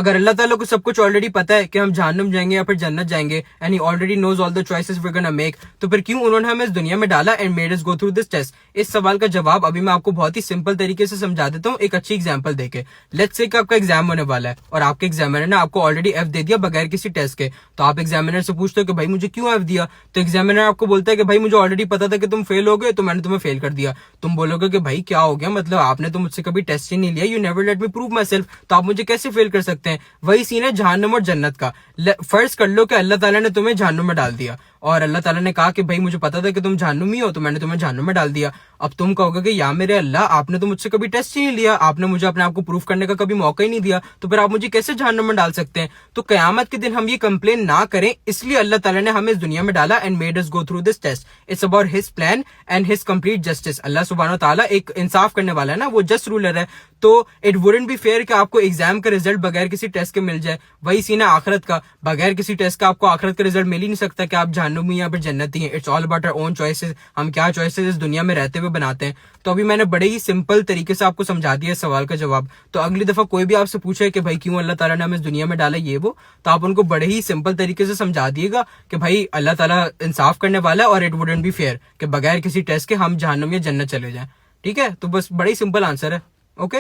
अगर अल्लाह ताला को सब कुछ ऑलरेडी पता है कि हम जहन्नुम जाएंगे या फिर जन्नत जाएंगे, and he already knows all the choices we gonna make, तो फिर क्यों उन्होंने हमें इस दुनिया में डाला and made us go through this test? इस सवाल का जवाब अभी मैं आपको बहुत ही सिंपल तरीके से समझा देता हूँ एक अच्छी एग्जाम्पल देके। लेट्स से कि आपका एग्जाम होने वाला है और आपके एग्जामिनर ने आपको ऑलरेडी एफ दे दिया बगैर किसी टेस्ट के। तो आप एग्जामिनर से पूछते हो कि भाई मुझे क्यों एफ दिया? तो एग्जामिनर आपको बोलता है कि भाई मुझे ऑलरेडी पता था कि तुम फेल हो गए, तो मैंने तुम्हें फेल कर दिया। तुम बोलोगे कि भाई क्या हो गया, मतलब आपने तो मुझसे कभी टेस्ट ही नहीं लिया, you never let me prove my self, तो आप मुझे कैसे फेल कर सकते हैं? वही सीन है जहन्नुम और जन्नत का। फर्ज कर लो कि अल्लाह ताला ने तुम्हें जहन्नुम में डाल दिया और अल्लाह ताला ने कहा कि भाई मुझे पता था कि तुम जहन्नुमी हो, तो मैंने तुम्हें जहन्नुम में डाल दिया। अब तुम कहोगे कि या मेरे अल्लाह, आपने तो मुझसे कभी टेस्ट ही नहीं लिया, आपने मुझे अपने आप को प्रूफ करने का कभी मौका ही नहीं दिया, तो फिर आप मुझे कैसे जहन्नुम में डाल सकते हैं? तो कयामत के दिन हम ये कंप्लेन ना करें, इसलिए अल्लाह ताला ने हमें इस दुनिया में डाला and made us go through this test. It's about his plan and his complete justice. अल्लाह सुब्हानो ताला एक इंसाफ करने वाला है ना, वो जस्ट रूलर है। तो इट वुडंट बी फेयर कि आपको एग्जाम का रिजल्ट बगैर किसी टेस्ट के मिल जाए। वही सीन है आखिरत का, बगैर किसी टेस्ट का आपको आखिरत का रिजल्ट मिल ही नहीं सकता कि आप जहन्नुमी या फिर जन्नती हैं। It's all about our own choices, हम क्या चॉइसेस इस दुनिया में रहते हुए बनाते हैं। तो अभी मैंने बड़े ही सिंपल तरीके से आपको समझा दिया इस सवाल का जवाब। तो अगली दफा कोई भी आपसे पूछे कि भाई क्यों अल्लाह ताला ने हमें इस दुनिया में डाला ये वो, तो आप उनको बड़े ही सिंपल तरीके से समझा दिएगा कि भाई अल्लाह ताला इंसाफ करने वाला है और इट वुडंट बी फेयर कि बगैर किसी टेस्ट के हम जहन्नुम या जन्नत चले जाएं। ठीक है, तो बस बड़ा ही सिंपल आंसर है। ओके।